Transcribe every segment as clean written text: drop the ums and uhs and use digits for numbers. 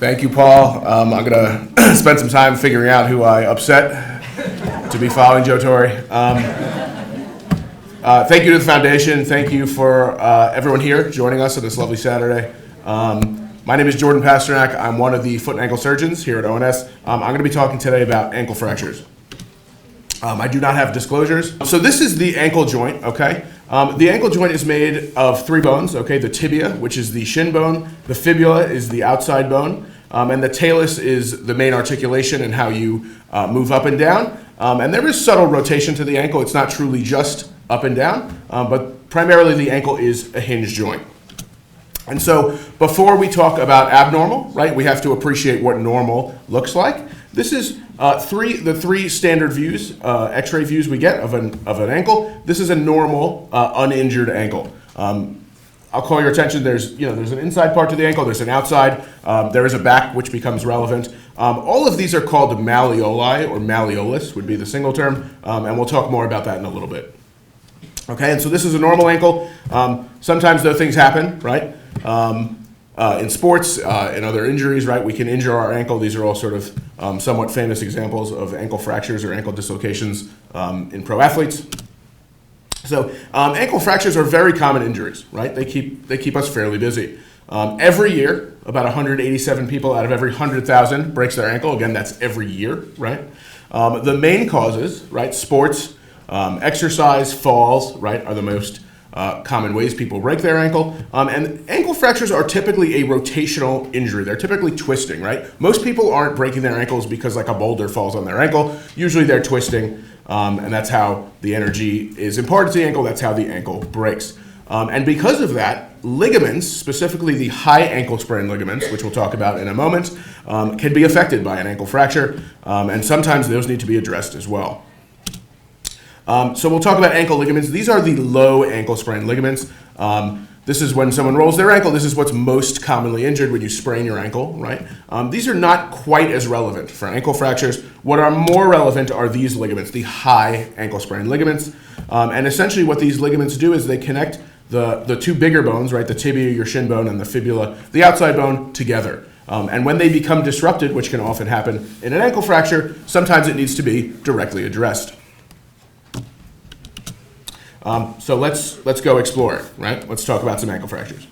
Thank you, Paul. I'm going to spend some time figuring out who I upset to be following Joe Torre. Thank you to the foundation. Thank you for everyone here joining us on this lovely Saturday. My name is Jordan Pasternack. I'm one of the foot and ankle surgeons here at ONS. I'm going to be talking today about ankle fractures. I do not have disclosures. So this is the ankle joint, okay? The ankle joint is made of three bones, okay? The tibia, which is the shin bone, the fibula is the outside bone, and the talus is the main articulation and how you move up and down. And there is subtle rotation to the ankle. It's not truly just up and down, but primarily the ankle is a hinge joint. And so before we talk about abnormal, right, we have to appreciate what normal looks like. This is the three standard views, X-ray views we get of an ankle. This is a normal, uninjured ankle. I'll call your attention. There's an inside part to the ankle. There's an outside. There is a back, which becomes relevant. All of these are called malleoli, or malleolus would be the single term, and we'll talk more about that in a little bit. Okay, and so this is a normal ankle. Sometimes though things happen, right? In sports, in other injuries, right, we can injure our ankle. These are all sort of somewhat famous examples of ankle fractures or ankle dislocations in pro athletes. So ankle fractures are very common injuries, right? They keep us fairly busy. Every year, about 187 people out of every 100,000 breaks their ankle. Again, that's every year, right? The main causes, right, sports, exercise, falls, right, are the most common ways people break their ankle. And ankle fractures are typically a rotational injury. They're typically twisting, right? Most people aren't breaking their ankles because like a boulder falls on their ankle. Usually they're twisting, and that's how the energy is imparted to the ankle. That's how the ankle breaks. And because of that, ligaments, specifically the high ankle sprain ligaments, which we'll talk about in a moment, can be affected by an ankle fracture. And sometimes those need to be addressed as well. So we'll talk about ankle ligaments. These are the low ankle sprain ligaments. This is when someone rolls their ankle. This is what's most commonly injured when you sprain your ankle, right? These are not quite as relevant for ankle fractures. What are more relevant are these ligaments, the high ankle sprain ligaments. And essentially what these ligaments do is they connect the two bigger bones, right? The tibia, your shin bone, and the fibula, the outside bone, together. And when they become disrupted, which can often happen in an ankle fracture, sometimes it needs to be directly addressed. So let's go explore it, right? Let's talk about some ankle fractures.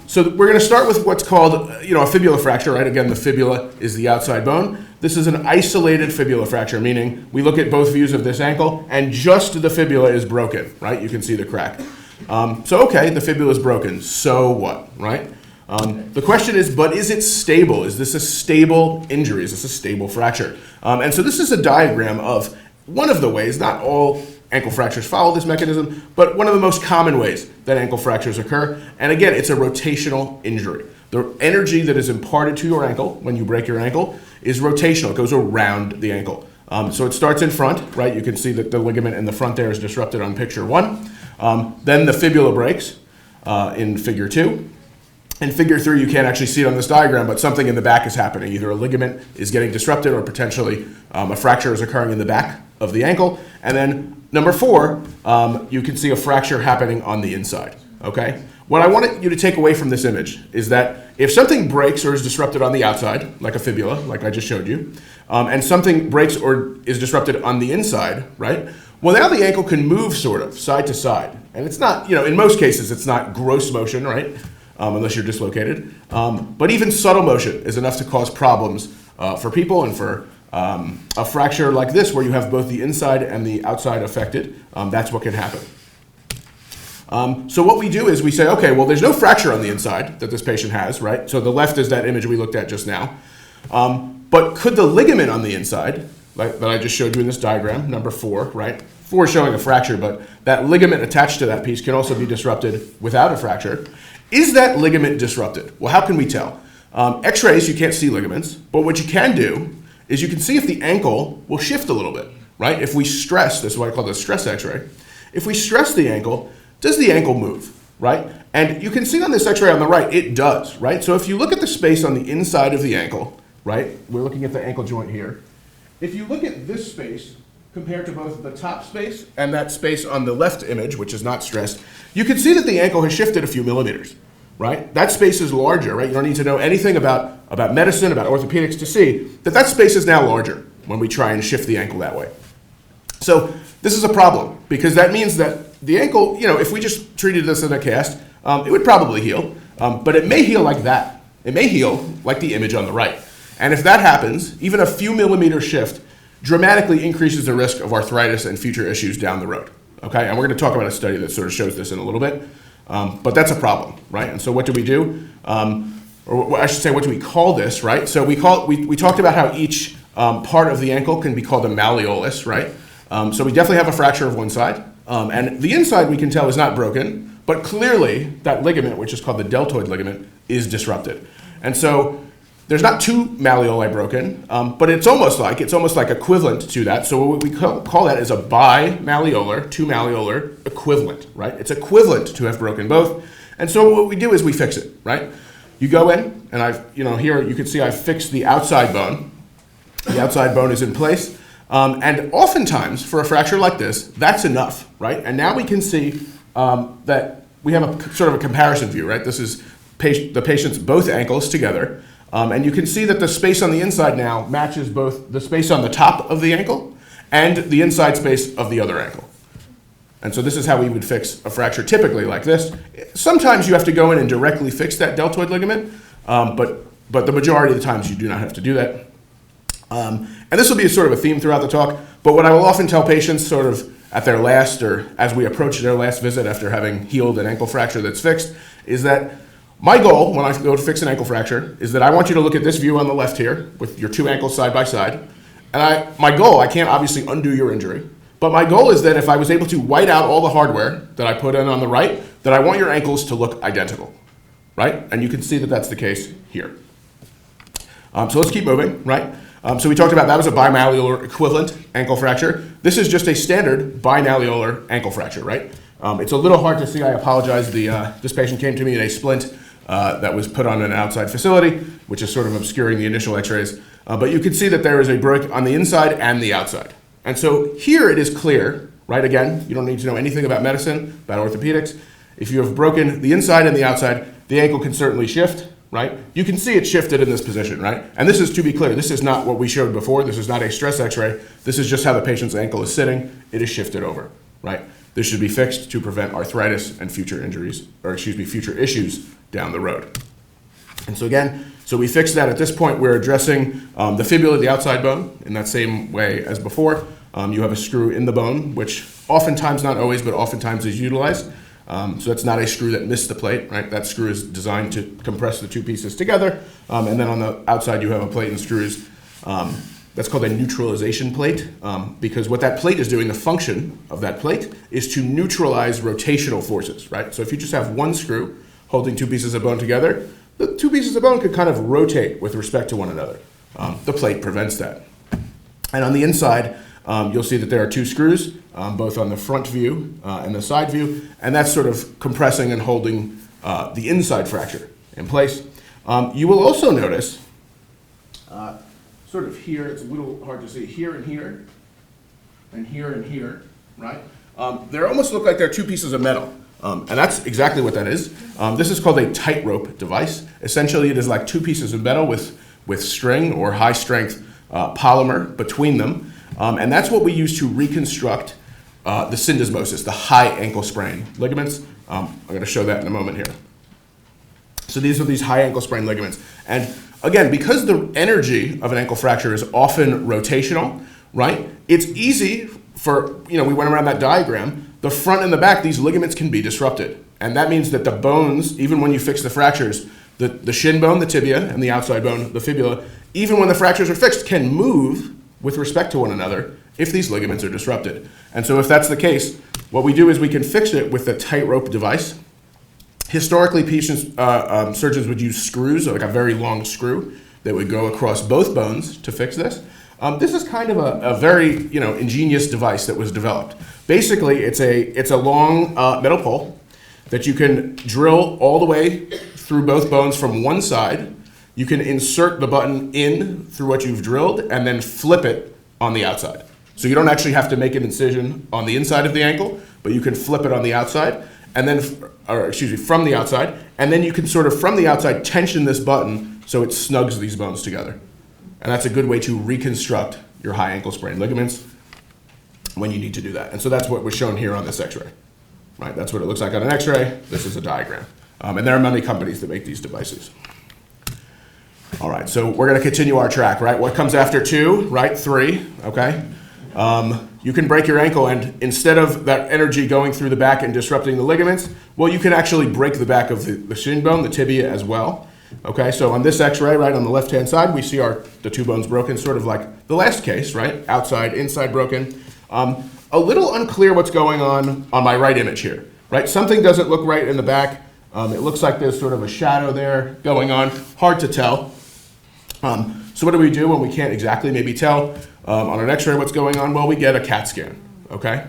So we're going to start with what's called, a fibula fracture, right? Again, the fibula is the outside bone. This is an isolated fibula fracture, meaning we look at both views of this ankle and just the fibula is broken, right? You can see the crack. Okay, the fibula is broken. So what, right? The question is, but is it stable? Is this a stable injury? Is this a stable fracture? And so this is a diagram of one of the ways, not all ankle fractures follow this mechanism, but one of the most common ways that ankle fractures occur. And again, it's a rotational injury. The energy that is imparted to your ankle when you break your ankle is rotational. It goes around the ankle. So it starts in front, right? You can see that the ligament in the front there is disrupted on picture 1. Then the fibula breaks in figure 2. In figure 3, you can't actually see it on this diagram, but something in the back is happening. Either a ligament is getting disrupted or potentially a fracture is occurring in the back of the ankle. And then number 4, you can see a fracture happening on the inside, okay? What I want you to take away from this image is that if something breaks or is disrupted on the outside, like a fibula, like I just showed you, and something breaks or is disrupted on the inside, right? Well, now the ankle can move sort of side to side. And it's not, in most cases, it's not gross motion, right? Unless you're dislocated. But even subtle motion is enough to cause problems for people, and for a fracture like this where you have both the inside and the outside affected, that's what can happen. So what we do is we say, okay, well, there's no fracture on the inside that this patient has, right? So the left is that image we looked at just now. But could the ligament on the inside, like that I just showed you in this diagram, number 4, right? 4 is showing a fracture, but that ligament attached to that piece can also be disrupted without a fracture. Is that ligament disrupted? Well, how can we tell? X-rays, you can't see ligaments, but what you can do is you can see if the ankle will shift a little bit, right? If we stress, this is what I call the stress X-ray. If we stress the ankle, does the ankle move, right? And you can see on this X-ray on the right, it does, right? So if you look at the space on the inside of the ankle, right? We're looking at the ankle joint here. If you look at this space compared to both the top space and that space on the left image, which is not stressed, you can see that the ankle has shifted a few millimeters, right? That space is larger, right? You don't need to know anything about medicine, about orthopedics to see that that space is now larger when we try and shift the ankle that way. So this is a problem because that means that the ankle, if we just treated this in a cast, it would probably heal, but it may heal like that. It may heal like the image on the right. And if that happens, even a few millimeter shift dramatically increases the risk of arthritis and future issues down the road. Okay, and we're going to talk about a study that sort of shows this in a little bit, but that's a problem, right? And so what do we do? Or I should say, what do we call this, right? So we talked about how each part of the ankle can be called a malleolus, right? So we definitely have a fracture of one side, and the inside we can tell is not broken, but clearly that ligament, which is called the deltoid ligament, is disrupted. And so there's not two malleoli broken, but it's almost like equivalent to that. So what we call that is a bimalleolar, two malleolar equivalent, right? It's equivalent to have broken both. And so what we do is we fix it, right? You go in, and here you can see I've fixed the outside bone. The outside bone is in place. And oftentimes, for a fracture like this, that's enough, right? And now we can see that we have a sort of a comparison view, right? This is the patient's both ankles together. And you can see that the space on the inside now matches both the space on the top of the ankle and the inside space of the other ankle. And so this is how we would fix a fracture typically like this. Sometimes you have to go in and directly fix that deltoid ligament, but the majority of the times you do not have to do that. And this will be sort of a theme throughout the talk, but what I will often tell patients sort of at their last or as we approach their last visit after having healed an ankle fracture that's fixed is that my goal when I go to fix an ankle fracture is that I want you to look at this view on the left here with your two ankles side by side. And my goal, I can't obviously undo your injury, but my goal is that if I was able to white out all the hardware that I put in on the right, that I want your ankles to look identical, right? And you can see that that's the case here. So let's keep moving, right? So we talked about that was a bimalleolar equivalent ankle fracture. This is just a standard bimalleolar ankle fracture, right? It's a little hard to see. I apologize. This patient came to me in a splint that was put on an outside facility, which is sort of obscuring the initial x-rays. But you can see that there is a break on the inside and the outside. And so here it is clear, right? Again, you don't need to know anything about medicine, about orthopedics. If you have broken the inside and the outside, the ankle can certainly shift, right? You can see it shifted in this position, right? And this is, to be clear, this is not what we showed before. This is not a stress x-ray. This is just how the patient's ankle is sitting. It is shifted over, right? This should be fixed to prevent arthritis and future injuries, or future issues down the road. And so again, so we fixed that. At this point, we're addressing the fibula, the outside bone, in that same way as before. You have a screw in the bone, which oftentimes, not always, but oftentimes is utilized. So that's not a screw that missed the plate, right? That screw is designed to compress the two pieces together. And then on the outside, you have a plate and screws. That's called a neutralization plate, because what that plate is doing, the function of that plate, is to neutralize rotational forces, right? So if you just have one screw holding two pieces of bone together, the two pieces of bone could kind of rotate with respect to one another. The plate prevents that. And on the inside, you'll see that there are two screws, both on the front view and the side view, and that's sort of compressing and holding the inside fracture in place. You will also notice, sort of here, it's a little hard to see, here and here, and here, right? They almost look like they're two pieces of metal. And that's exactly what that is. This is called a tightrope device. Essentially, it is like two pieces of metal with string or high-strength polymer between them. And that's what we use to reconstruct the syndesmosis, the high ankle sprain ligaments. I'm going to show that in a moment here. So these are these high ankle sprain ligaments. And again, because the energy of an ankle fracture is often rotational, right? It's easy for, we went around that diagram, the front and the back, these ligaments can be disrupted. And that means that the bones, even when you fix the fractures, the shin bone, the tibia, and the outside bone, the fibula, even when the fractures are fixed, can move with respect to one another if these ligaments are disrupted. And so if that's the case, what we do is we can fix it with the tightrope device. Historically, surgeons would use screws, like a very long screw that would go across both bones to fix this. This is kind of a very ingenious device that was developed. Basically, it's a long metal pole that you can drill all the way through both bones from one side. You can insert the button in through what you've drilled and then flip it on the outside. So you don't actually have to make an incision on the inside of the ankle, but you can flip it on the outside. and then, or excuse me, from the outside, and then you can sort of, from the outside, tension this button so it snugs these bones together. And that's a good way to reconstruct your high ankle sprain ligaments when you need to do that. And so that's what was shown here on this x-ray, right? That's what it looks like on an x-ray. This is a diagram. And there are many companies that make these devices. All right, so we're going to continue our track, right? What comes after 2, right? 3, okay? You can break your ankle, and instead of that energy going through the back and disrupting the ligaments, well, you can actually break the back of the shin bone, the tibia as well. Okay, so on this x-ray, right, on the left-hand side, we see the 2 bones broken, sort of like the last case, right? Outside, inside broken. A little unclear what's going on my right image here, right? Something doesn't look right in the back. It looks like there's sort of a shadow there going on. Hard to tell. So what do we do when we can't exactly maybe tell on an x-ray what's going on? Well, we get a CAT scan, okay?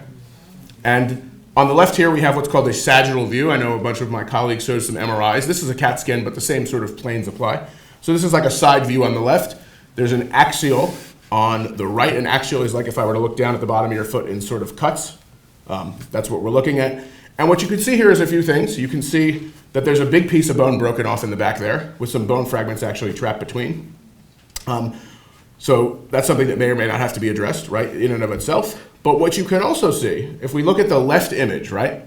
And on the left here, we have what's called a sagittal view. I know a bunch of my colleagues showed some MRIs. This is a CAT scan, but the same sort of planes apply. So this is like a side view on the left. There's an axial on the right. An axial is like if I were to look down at the bottom of your foot in sort of cuts. That's what we're looking at. And what you can see here is a few things. You can see that there's a big piece of bone broken off in the back there with some bone fragments actually trapped between. So that's something that may or may not have to be addressed, right, in and of itself. But what you can also see, if we look at the left image, right,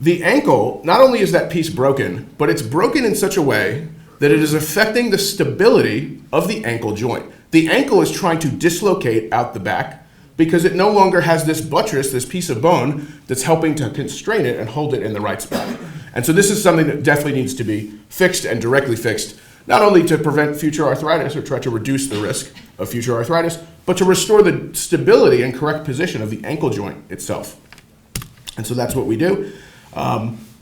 the ankle, not only is that piece broken, but it's broken in such a way that it is affecting the stability of the ankle joint. The ankle is trying to dislocate out the back because it no longer has this buttress, this piece of bone that's helping to constrain it and hold it in the right spot. And so this is something that definitely needs to be fixed and directly fixed, not only to prevent future arthritis or try to reduce the risk of future arthritis, but to restore the stability and correct position of the ankle joint itself. And so that's what we do.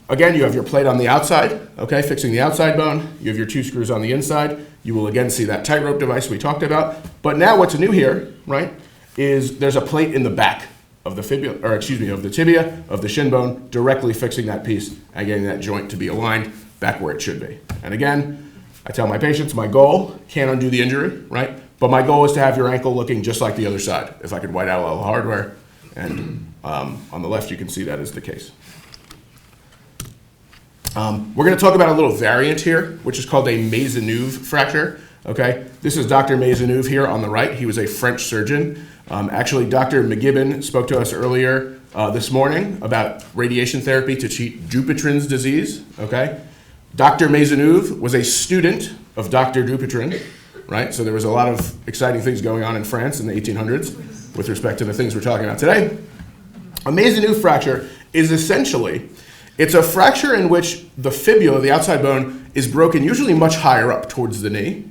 Again, you have your plate on the outside, okay, fixing the outside bone. You have your 2 screws on the inside. You will again see that tightrope device we talked about. But now what's new here, right, is there's a plate in the back of the fibula, or excuse me, of the tibia, of the shin bone, directly fixing that piece and getting that joint to be aligned back where it should be. And again, I tell my patients my goal, can't undo the injury, right? But my goal is to have your ankle looking just like the other side. If I could white out all the hardware, and on the left you can see that is the case. We're going to talk about a little variant here, which is called a Maisonneuve fracture. Okay, this is Dr. Maisonneuve here on the right. He was a French surgeon. Actually, Dr. McGibbon spoke to us earlier this morning about radiation therapy to treat Dupuytren's disease. Okay, Dr. Maisonneuve was a student of Dr. Dupuytren, right? So there was a lot of exciting things going on in France in the 1800s with respect to the things we're talking about today. A Maisonneuve fracture is essentially, it's a fracture in which the fibula, the outside bone, is broken usually much higher up towards the knee.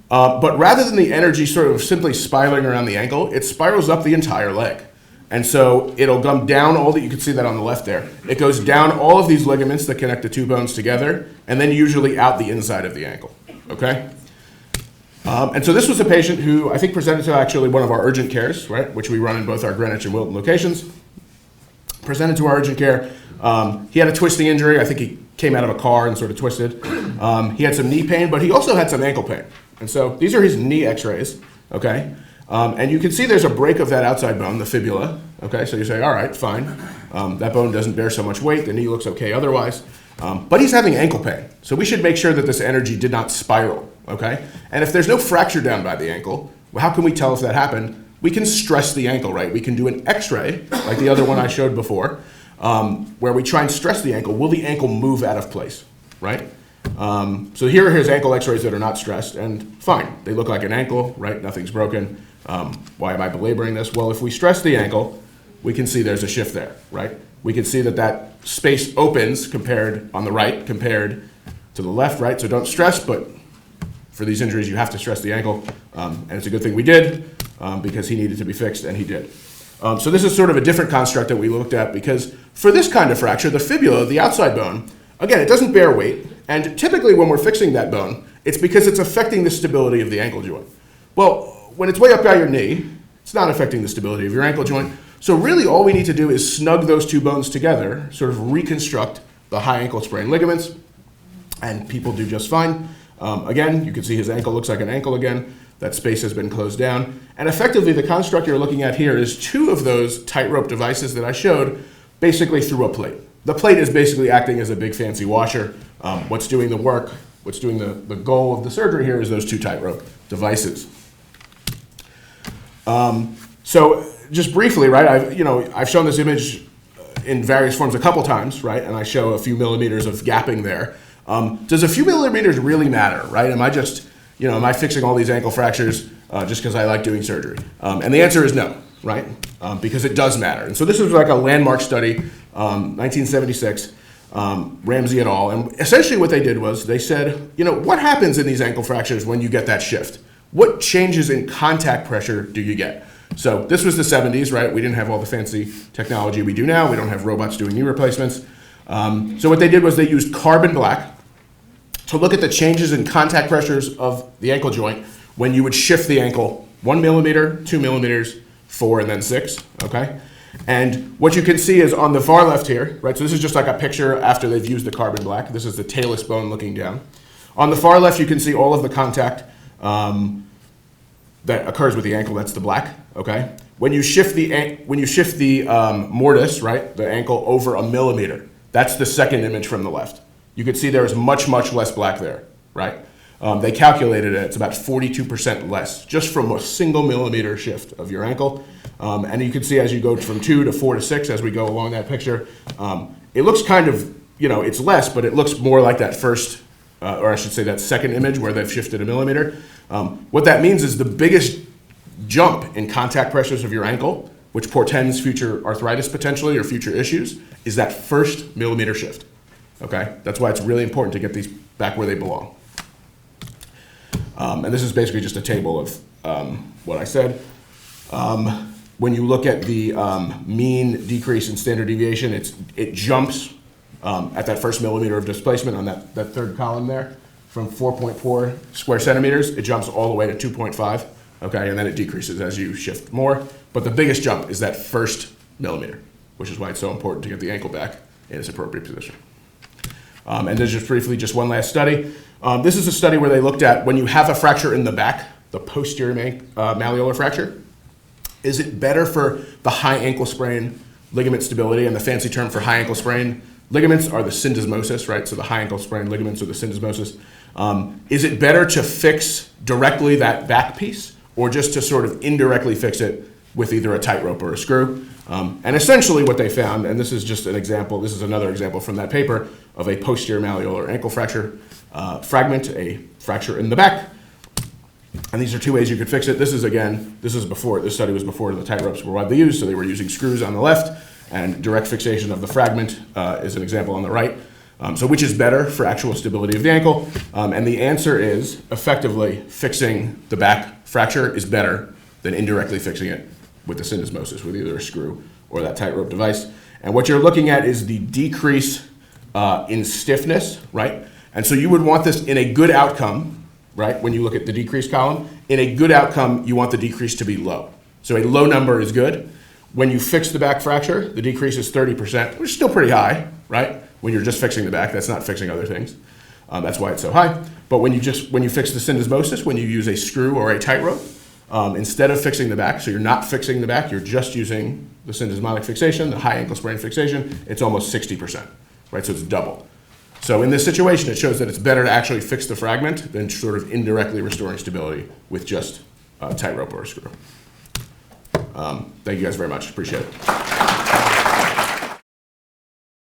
But rather than the energy sort of simply spiraling around the ankle, it spirals up the entire leg. And so it'll come down you can see that on the left there. It goes down all of these ligaments that connect the 2 bones together, and then usually out the inside of the ankle, okay? And so this was a patient who I think presented to actually one of our urgent cares, right, which we run in both our Greenwich and Wilton locations. Presented to our urgent care. He had a twisting injury. I think he came out of a car and sort of twisted. He had some knee pain, but he also had some ankle pain. And so these are his knee x-rays, okay? And you can see there's a break of that outside bone, the fibula, okay? So you say, all right, fine. That bone doesn't bear so much weight. The knee looks okay otherwise. But he's having ankle pain. So we should make sure that this energy did not spiral, okay? And if there's no fracture down by the ankle, well, how can we tell if that happened? We can stress the ankle, right? We can do an x-ray, like the other one I showed before, where we try and stress the ankle. Will the ankle move out of place, right? So here are his ankle x-rays that are not stressed, and fine. They look like an ankle, right? Nothing's broken. Why am I belaboring this? Well, if we stress the ankle, we can see there's a shift there, right? We can see that that space opens on the right compared to the left, right? So don't stress, but for these injuries, you have to stress the ankle. And it's a good thing we did because he needed to be fixed, and he did. So this is sort of a different construct that we looked at because for this kind of fracture, the fibula, the outside bone, again, it doesn't bear weight. And typically when we're fixing that bone, it's because it's affecting the stability of the ankle joint. Well, when it's way up by your knee, it's not affecting the stability of your ankle joint. So really all we need to do is snug those 2 bones together, sort of reconstruct the high ankle sprain ligaments, and people do just fine. Again, you can see his ankle looks like an ankle again. That space has been closed down. And effectively, the construct you're looking at here is 2 of those tightrope devices that I showed basically through a plate. the plate is basically acting as a big fancy washer. What's doing the work, what's doing the goal of the surgery here is those two tightrope devices. So just briefly, right, I've shown this image in various forms a couple times, right, and I show a few millimeters of gapping there. Does a few millimeters really matter, right? Am I fixing all these ankle fractures just because I like doing surgery? And the answer is no, right? Because it does matter. And so this was like a landmark study, 1976, Ramsey et al. And essentially what they did was they said, what happens in these ankle fractures when you get that shift? What changes in contact pressure do you get? So this was the 70s, right? We didn't have all the fancy technology we do now. We don't have robots doing knee replacements. So what they did was they used carbon black to look at the changes in contact pressures of the ankle joint when you would shift the ankle 1 millimeter, 2 millimeters, 4, and then 6, okay? And what you can see is on the far left here, right? So this is just like a picture after they've used the carbon black. This is the talus bone looking down. On the far left, you can see all of the contact that occurs with the ankle. That's the black, okay? When you shift the mortise, right, the ankle over a millimeter, that's the second image from the left. You can see there is much, much less black there, right? They calculated it, it's about 42% less, just from a single millimeter shift of your ankle. And you can see as you go from 2 to 4 to 6, as we go along that picture, it looks kind of, it's less, but it looks more like that first, or I should say that second image where they've shifted a millimeter. What that means is the biggest jump in contact pressures of your ankle, which portends future arthritis potentially or future issues, is that first millimeter shift. Okay, that's why it's really important to get these back where they belong. And this is basically just a table of what I said. When you look at the mean decrease in standard deviation, it jumps at that first millimeter of displacement on that third column there from 4.4 square centimeters. It jumps all the way to 2.5, okay, and then it decreases as you shift more. But the biggest jump is that first millimeter, which is why it's so important to get the ankle back in its appropriate position. And there's just briefly, just one last study. This is a study where they looked at when you have a fracture in the back, the posterior malleolar fracture, is it better for the high ankle sprain ligament stability? And the fancy term for high ankle sprain ligaments are the syndesmosis, right? So the high ankle sprain ligaments are the syndesmosis. Is it better to fix directly that back piece or just to sort of indirectly fix it with either a tightrope or a screw? And essentially what they found, and this is just an example, this is another example from that paper of a posterior malleolar ankle fracture fragment, a fracture in the back. And these are two ways you could fix it. This study was before the tightropes were widely used, so they were using screws on the left, and direct fixation of the fragment is an example on the right. So which is better for actual stability of the ankle? And the answer is effectively fixing the back fracture is better than indirectly fixing it with the syndesmosis, with either a screw or that tightrope device. And what you're looking at is the decrease in stiffness, right? And so you would want this in a good outcome, right? When you look at the decrease column, in a good outcome, you want the decrease to be low. So a low number is good. When you fix the back fracture, the decrease is 30%, which is still pretty high, right? When you're just fixing the back, that's not fixing other things. That's why it's so high. But when you fix the syndesmosis, when you use a screw or a tightrope, instead of fixing the back, so you're not fixing the back, you're just using the syndesmotic fixation, the high ankle sprain fixation, it's almost 60%, right? So it's double. So in this situation, it shows that it's better to actually fix the fragment than sort of indirectly restoring stability with just a tightrope or a screw. Thank you guys very much. Appreciate it.